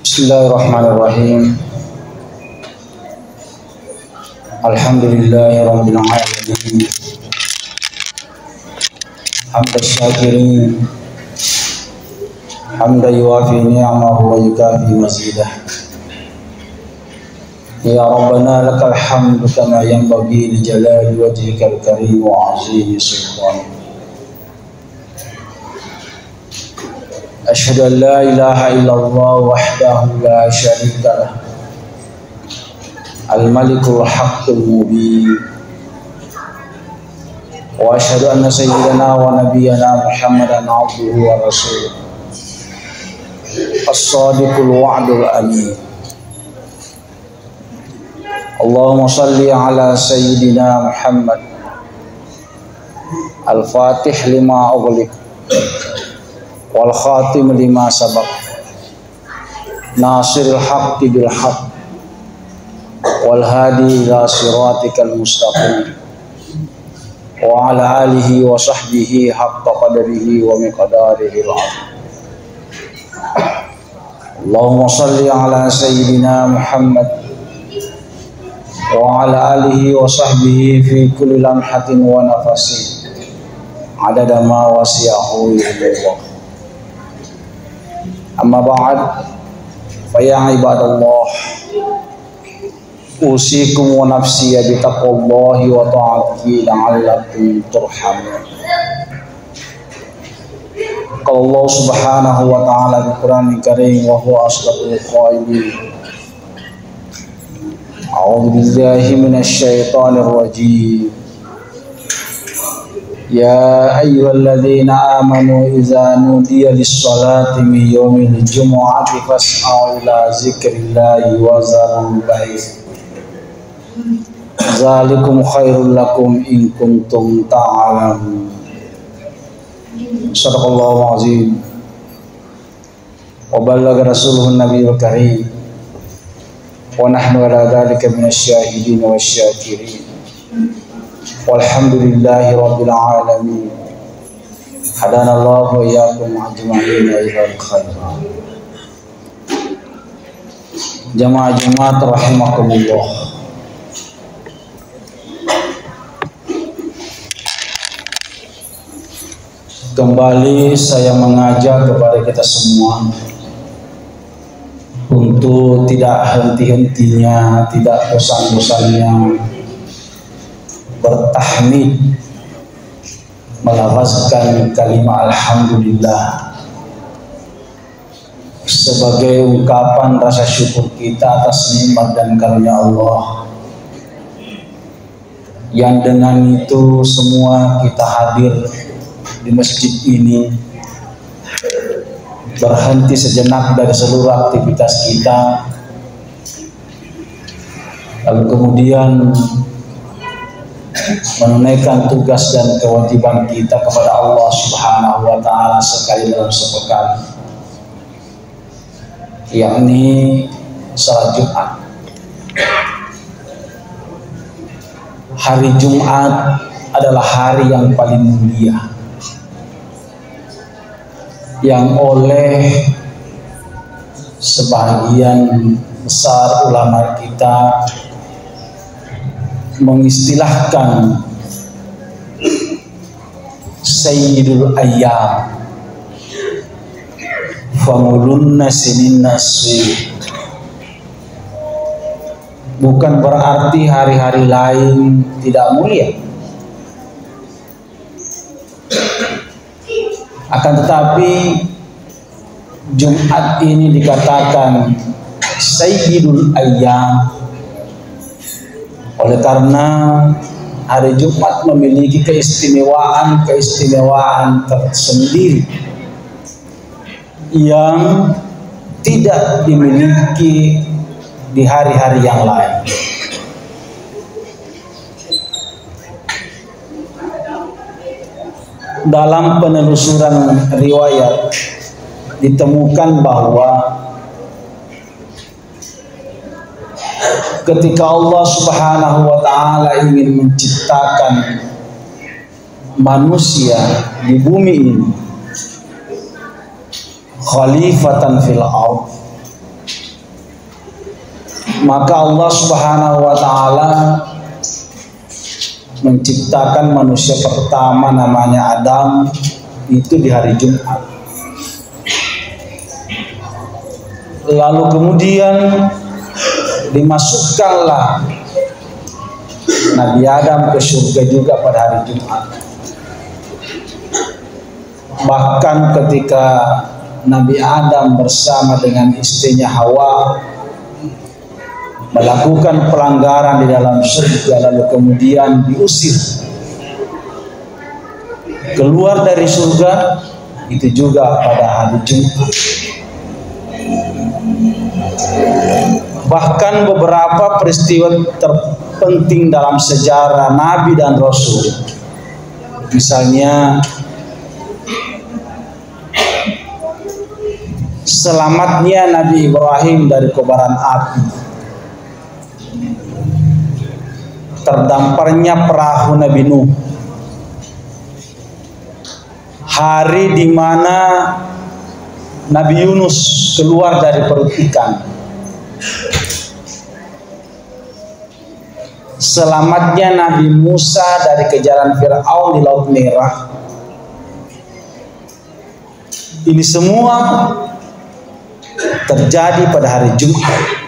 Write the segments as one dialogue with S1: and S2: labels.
S1: Bismillahirrahmanirrahim. Alhamdulillahirabbil alamin. Hamdan syakirin, hamdan yuwafi ni'amahu wa yukafi mazidah. Ya Rabbana lakal hamdu kama yanbaghi li jalali wajhikal karim wa 'azimi sultanik. Asyhadu an la ilaha illallah wahdahu la syarika lah, al-malikul haqqul mubin. Wa asyhadu anna sayyidana wa nabiyyana Muhammadan abduhu wa rasuluh, as-sadiqul wa'dul amin. Allahumma salli ala sayyidina Muhammad al-fatih lima ughliq wal khatim lima sabaq, nasiril haqqi bil haqq wal hadi ila siratikal mustaqim, wa ala alihi wa sahbihi haqqa qadrihi wa miqdarihi al-'azim. Allahumma salli ala sayyidina Muhammad wa ala alihi wa sahbihi fi kulli lamhatin wa nafasin adada ma wasi'ahu illallah. Amma ba'd, fa ya ibadallah, usikum wa nafsi bi taqwallahi wa ta'atihi la'allakum turhamun. Qala Allah subhanahu wa ta'ala di Qur'anil Karim wa huwa asdaqul qailin. A'udzu billahi minasy syaithanir rajim. Ya ayyuhalladzina amanu idza nudiya lis-salati min yaumil jumu'ati fas'au ila dzikrillahi wa zarul bai'a. Zalikum khairul lakum in kuntum ta'lamun. Shadaqallahu azim. Wa ballagha rasuluhun nabiyul karim. Wa nahnu ala dzalika minasy syahidin wasyakirin. Walhamdulillahi rabbil alamin. Hadanallahu wa iyyakum ajma'in ilal khairat. Jamaah Jumat rahimakumullah. Kembali saya mengajak kepada kita semua untuk tidak henti-hentinya, tidak bosan-bosannya bertahmid, melafazkan kalimat alhamdulillah sebagai ungkapan rasa syukur kita atas nikmat dan karunia Allah, yang dengan itu semua kita hadir di masjid ini, berhenti sejenak dari seluruh aktivitas kita, lalu kemudian menunaikan tugas dan kewajiban kita kepada Allah Subhanahu wa ta'ala sekali dalam sepekan, yakni salat Jumat. Hari Jumat adalah hari yang paling mulia, yang oleh sebagian besar ulama kita mengistilahkan Sayyidul Ayyam, famulun nasinin naswi. Bukan berarti hari-hari lain tidak mulia, akan tetapi Jumat ini dikatakan Sayyidul Ayyam oleh karena hari Jumat memiliki keistimewaan tersendiri yang tidak dimiliki di hari-hari yang lain. Dalam penelusuran riwayat ditemukan bahwa ketika Allah Subhanahu wa ta'ala ingin menciptakan manusia di bumi ini khalifatan fil ardh, Maka Allah Subhanahu wa taala menciptakan manusia pertama namanya Adam itu di hari Jumat. Lalu kemudian dimasukkanlah Nabi Adam ke surga juga pada hari Jumat. Bahkan ketika Nabi Adam bersama dengan istrinya Hawa melakukan pelanggaran di dalam surga, lalu kemudian diusir keluar dari surga, itu juga pada hari Jumat. Bahkan beberapa peristiwa terpenting dalam sejarah Nabi dan Rasul, misalnya selamatnya Nabi Ibrahim dari kobaran api, terdamparnya perahu Nabi Nuh, hari di mana Nabi Yunus keluar dari perut ikan, selamatnya Nabi Musa dari kejaran Fir'aun di Laut Merah. Ini semua terjadi pada hari Jumat.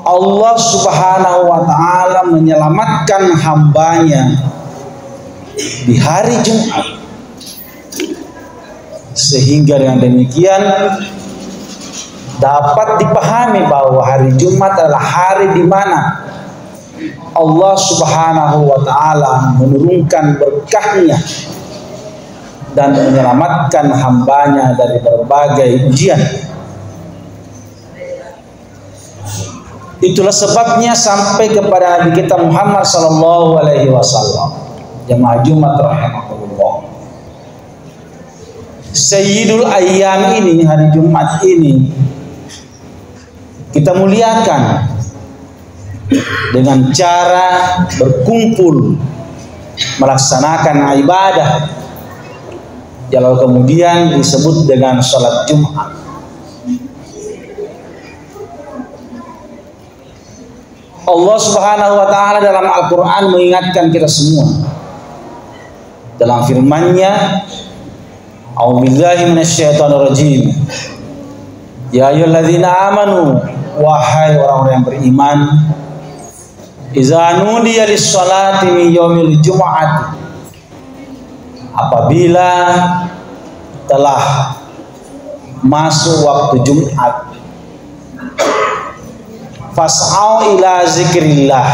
S1: Allah Subhanahu wa taala menyelamatkan hambanya di hari Jumat, sehingga dengan demikian dapat dipahami bahwa hari Jumat adalah hari di mana Allah Subhanahu wa taala menurunkan berkahnya dan menyelamatkan hambanya dari berbagai ujian. Itulah sebabnya sampai kepada Nabi kita Muhammad sallallahu alaihi wasallam, jemaah Jumat rahimahullah, Sayyidul Ayyam ini, hari Jumat ini kita muliakan dengan cara berkumpul melaksanakan ibadah, lalu kemudian disebut dengan salat Jumat. Allah Subhanahu wa taala dalam Al-Qur'an mengingatkan kita semua dalam firman-Nya, A'udzubillahi minasyaitonir rajim. Ya ayyuhalladzina amanu, wahai orang-orang yang beriman, idza nudiya lis-salati min yaumil jumu'ati, apabila telah masuk waktu Jumat, fas'au ila zikrillah,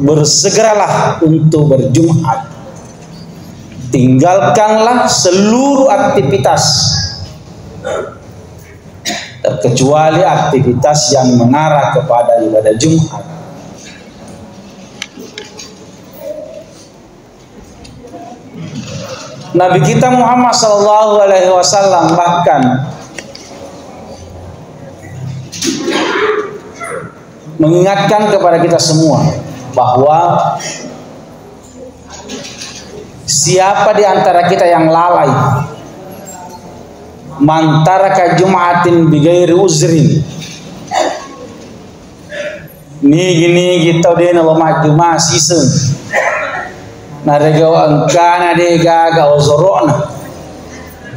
S1: bersegeralah untuk berjumat, tinggalkanlah seluruh aktivitas terkecuali aktivitas yang mengarah kepada ibadah Jumat. Nabi kita Muhammad sallallahu alaihi wasallam bahkan mengingatkan kepada kita semua bahwa siapa di antara kita yang lalai, mantaraka jum'atin bighairi uzrin, ni kita dena lama Jumat sisen narega angkana de gaga uzurona,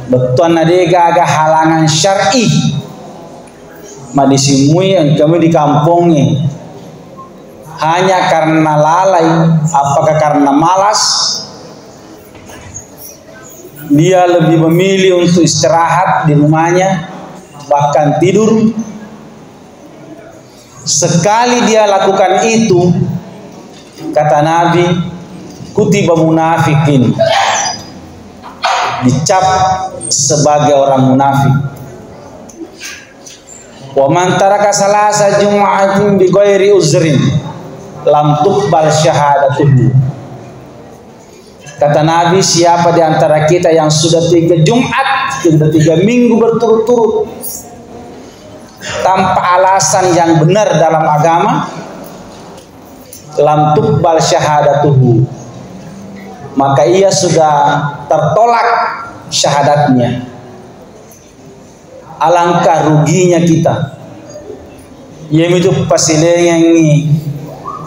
S1: beton de gaga halangan syar'i, madisimui yang kami di kampungnya hanya karena lalai, apakah karena malas, dia lebih memilih untuk istirahat di rumahnya, bahkan tidur. Sekali dia lakukan itu, kata Nabi, kutiba munafikin, dicap sebagai orang munafik. Wa man taraka salasa jum'atin bi ghairi uzrin lam tuqbal syahadatuhu. Kata Nabi, siapa di antara kita yang sudah 3 Jumat, sudah 3 minggu berturut-turut tanpa alasan yang benar dalam agama, lam tuqbal syahadatuhu, maka ia sudah tertolak syahadatnya. alangkah ruginya kita. Yaitu pasilengi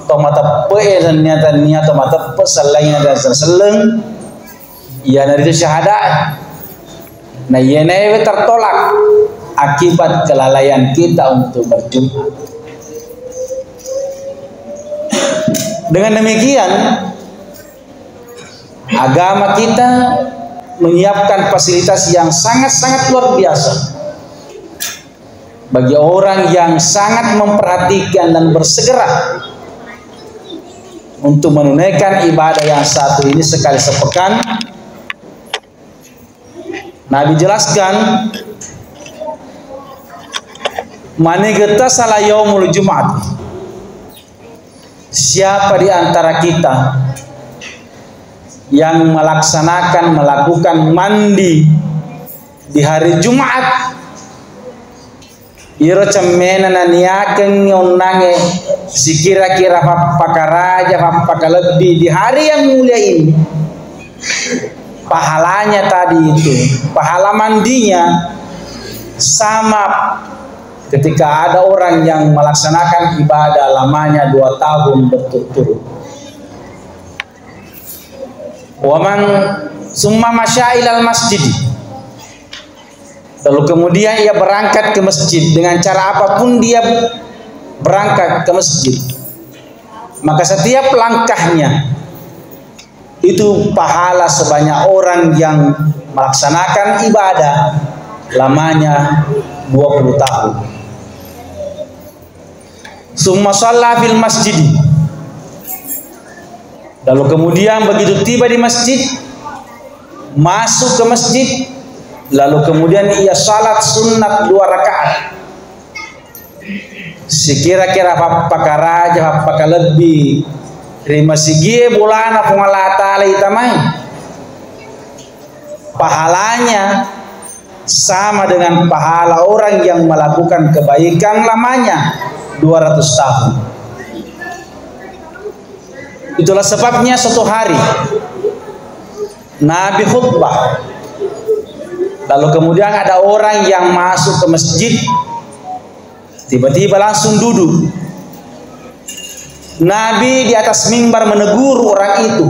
S1: tomata pe dan niat tomata pesalain dan seleng ia dari itu syahadat. Nah ia tertolak akibat kelalaian kita untuk berjumpa. Dengan demikian agama kita menyiapkan fasilitas yang sangat-sangat luar biasa bagi orang yang sangat memperhatikan dan bersegera untuk menunaikan ibadah yang satu ini sekali sepekan. Nabi jelaskan, manigata salah yaumul Jumat. Siapa di antara kita yang melakukan mandi di hari Jumat, iro cemena naniaken nyonange sikira-kira pakaraja pakalebih di hari yang mulia ini, pahalanya tadi itu, pahala mandinya sama ketika ada orang yang melaksanakan ibadah lamanya 2 tahun berturut-turut. Waman summa masyailal masjid. Lalu kemudian ia berangkat ke masjid dengan cara apapun dia berangkat ke masjid, maka setiap langkahnya itu pahala sebanyak orang yang melaksanakan ibadah lamanya 20 tahun. Summa shalla fil masjid. Lalu kemudian begitu tiba di masjid, masuk ke masjid, lalu kemudian ia salat sunat 2 rakaat. Sekira-kira pakaraja pakalebih terima sigie bulana Allah Ta'ala itamai, pahalanya sama dengan pahala orang yang melakukan kebaikan lamanya 200 tahun. Itulah sebabnya suatu hari Nabi khutbah, lalu kemudian ada orang yang masuk ke masjid, tiba-tiba langsung duduk. Nabi di atas mimbar menegur orang itu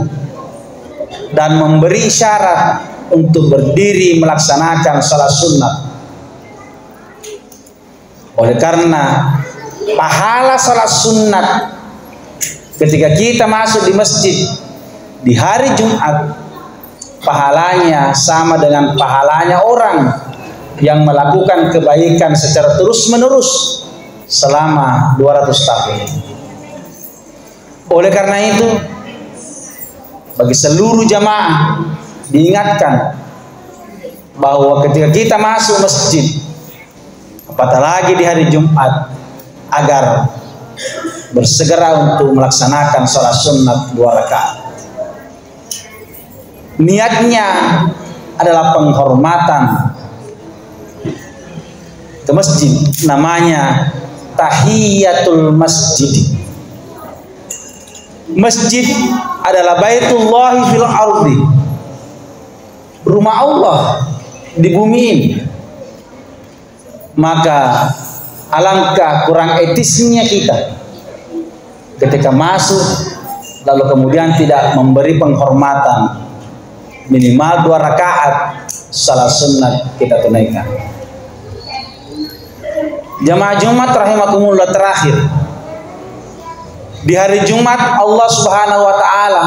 S1: dan memberi isyarat untuk berdiri melaksanakan salat sunat. Oleh karena pahala salat sunat ketika kita masuk di masjid di hari Jumat, pahalanya sama dengan pahalanya orang yang melakukan kebaikan secara terus-menerus selama 200 tahun. Oleh karena itu, bagi seluruh jamaah diingatkan bahwa ketika kita masuk masjid, apatah lagi di hari Jumat, agar bersegera untuk melaksanakan sholat sunat 2 rakaat. Niatnya adalah penghormatan ke masjid, namanya tahiyatul masjid. Masjid adalah baitullahi fil ardi, rumah Allah di bumi ini. Maka alangkah kurang etisnya kita ketika masuk lalu kemudian tidak memberi penghormatan, minimal 2 rakaat salat sunat kita tunaikan. Jamaah Jumat rahimakumullah, terakhir di hari Jumat Allah Subhanahu wa taala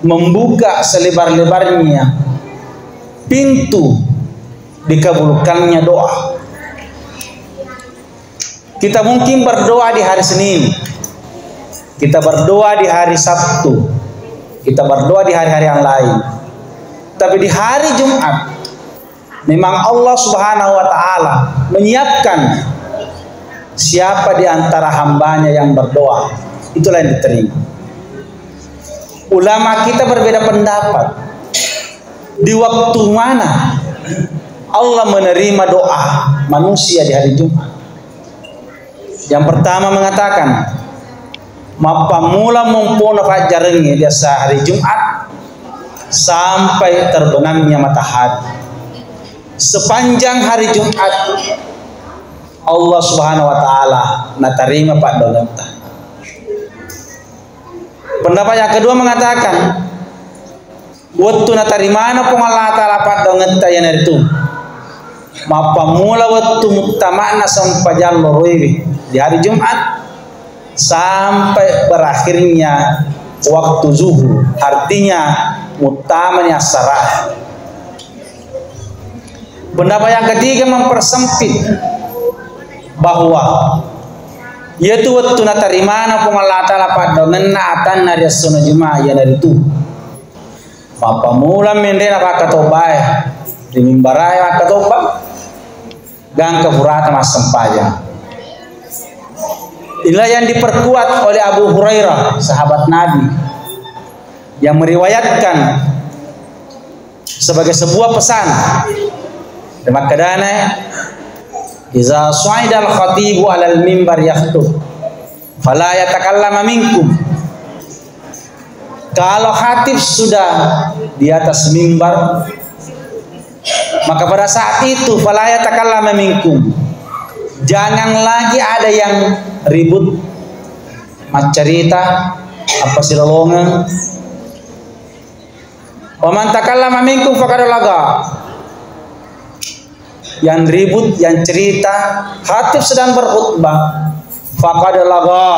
S1: membuka selebar-lebarnya pintu dikabulkannya doa. Kita mungkin berdoa di hari Senin, kita berdoa di hari Sabtu, kita berdoa di hari-hari yang lain. Tapi di hari Jumat memang Allah Subhanahu wa taala menyiapkan siapa di antara hambanya yang berdoa, itulah yang diterima. Ulama kita berbeda pendapat di waktu mana Allah menerima doa manusia di hari Jumat. Yang pertama mengatakan mapamula mumpuna fajarnya di hari Jumat sampai terbenamnya matahari. sepanjang hari Jumat Allah Subhanahu wa taala natarima pak donata. Pendapat yang kedua mengatakan waktu natarimana pun Allah taala pak donata yang itu mapa mula waktu mutamana sampai jalur di hari Jumat sampai berakhirnya waktu zuhur, artinya mutamanya sarah. Pendapat yang ketiga mempersempit bahwa yaitu waktu natarimana pun Allah taala pada ngena atan dari sunah Jumat ya dari itu mapa mula mendena pak katobai di mimbarai pak katoba gang kefurata mas sempaya. Inilah yang diperkuat oleh Abu Hurairah, sahabat Nabi, yang meriwayatkan sebagai sebuah pesan. Demak kadana, "Iza su'ida al-khatibu 'alal mimbar yakhutub, fala yatakallama minkum." Kalau khatib sudah di atas mimbar, maka pada saat itu fala yatakallama minkum. Jangan lagi ada yang ribut, cerita, apa sih lolongan. Wa man takallama minkum faqad laga. Yang ribut, yang cerita, khatib sedang berkhutbah, faqad laga.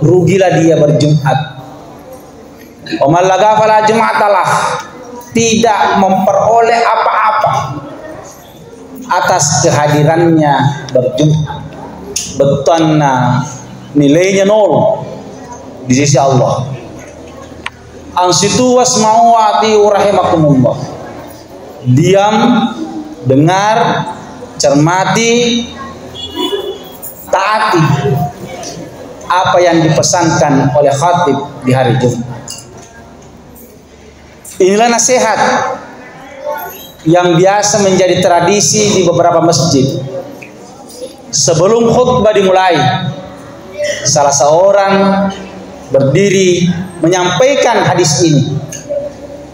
S1: Rugilah dia berjumat. Wa man laga fala jum'atalah. Tidak memperoleh apa-apa atas kehadirannya berjumat. Betulnya nilainya nol di sisi Allah. Ansitu wasma'u wa ati'u rahimakumullah. Diam, dengar, cermati, taati apa yang dipesankan oleh khatib di hari Jumat. Inilah nasihat yang biasa menjadi tradisi di beberapa masjid. Sebelum khutbah dimulai, salah seorang berdiri menyampaikan hadis ini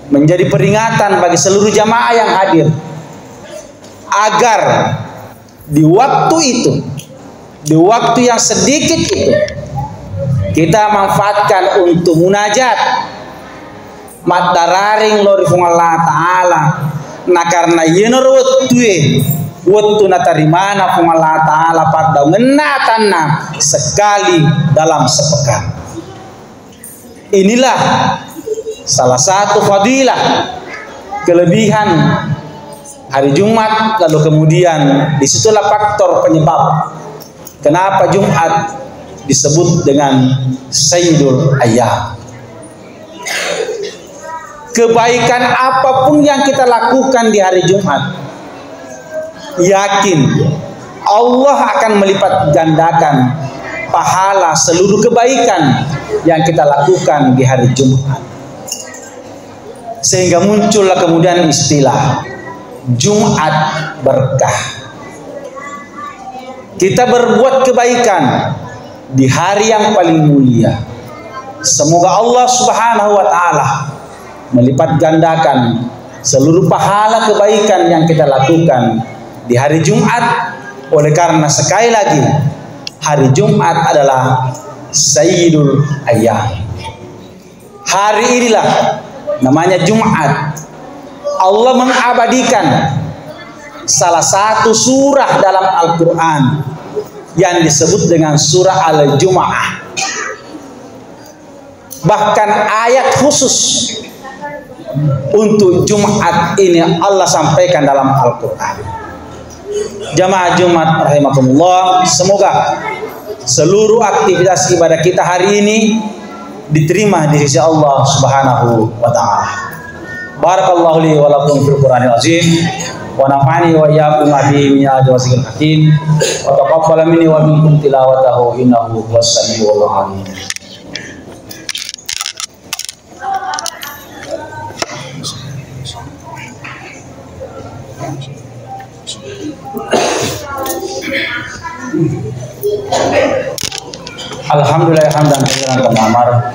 S1: menjadi peringatan bagi seluruh jamaah yang hadir agar di waktu itu, di waktu yang sedikit itu, kita manfaatkan untuk munajat matararing lorifung Allah Ta'ala. Nah karena yenor waktu natarimana pun Allah Ta'ala pada ngenatana sekali dalam sepekan. Inilah salah satu fadilah kelebihan hari Jumat. Lalu kemudian disitulah faktor penyebab kenapa Jumat disebut dengan Sayyidul Ayyam. Kebaikan apapun yang kita lakukan di hari Jumat, yakin Allah akan melipat gandakan pahala seluruh kebaikan yang kita lakukan di hari Jumat. Sehingga muncullah kemudian istilah Jumat berkah. Kita berbuat kebaikan di hari yang paling mulia. Semoga Allah Subhanahu wa Ta'ala melipat gandakan seluruh pahala kebaikan yang kita lakukan di hari Jumat. Oleh karena sekali lagi hari Jumat adalah Sayyidul Ayyam. Hari inilah namanya Jumat. Allah mengabadikan salah satu surah dalam Al-Quran yang disebut dengan surah Al-Jum'ah. Bahkan ayat khusus untuk Jumat ini Allah sampaikan dalam Al-Quran. Jamaah Jumat rahimakumullah, semoga seluruh aktivitas ibadah kita hari ini diterima di sisi Allah Subhanahu wa Ta'ala. Barakallahu li wa lakum fil Qur'anil azim wa nafa'ani wa iyyakum bihi min al-zikril hakim wa taqabbal minni wa minkum tilawatahu innahu huwas samiul alim. Alhamdulillah hamdan katsiran tamamar.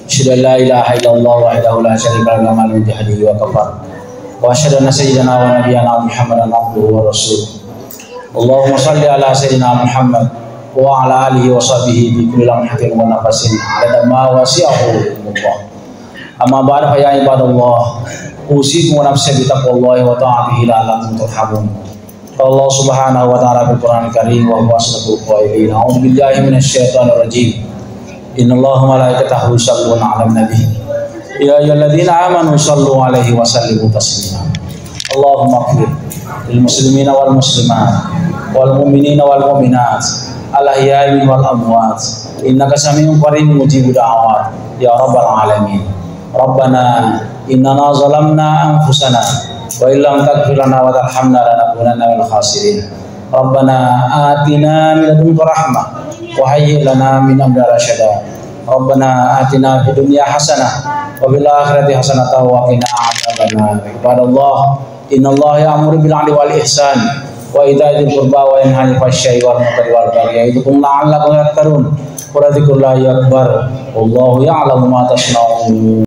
S1: Asyhadu an la ilaha illallah wahdahu la syarika lahu wa bihamdihi wa kafar. wa asyhadu anna sayyidana wa nabiyyana Muhammadan abduhu wa rasuluh. Allahumma shalli ala sayyidina Muhammad wa ala alihi wa sahbihi bi kulli lamhatin wa nafasin adada ma wasi'ahu Allah. Amma ba'd fa ya ibadallah, usikum wa nafsi bi taqwallahi wa ta'atihi la'allakum turhamun. Allah subhanahu wa ta'ala bil Qur'anil Karim wa huwa asdaqul qailin. A'udzu billahi minasy syaithanir rajim. Innallaha wa malaikatahu yusholluna 'alan nabi. Ya ayyuhalladzina amanu shallu 'alaihi wa sallimu taslima. Allahumma ighfir lil muslimina wal muslimat wal mu'minina wal mu'minat al ahya'i wal amwat innaka samii'un qariibun mujibud da'awat ya rabbal alamin. Rabbana innana zalamna anfusana wa illam taghfir lana wa tarhamna lanakunanna minal khasirin. Rabbana atina min ladunka rahmah wa hayyi' lana min amrina rasyada. Rabbana atina fid dunya hasanah wa fil akhirati hasanah wa qina adzabannar. Ibadallah, innallaha ya'muru bil 'adli wal ihsan wa ita'i dzil qurba wa yanha 'anil fahsya'i wal munkari wal baghi ya'idukum la'allakum tadhakkarun. Wa dzikrullahi akbar. Wallahu ya'lamu ma tasna'un.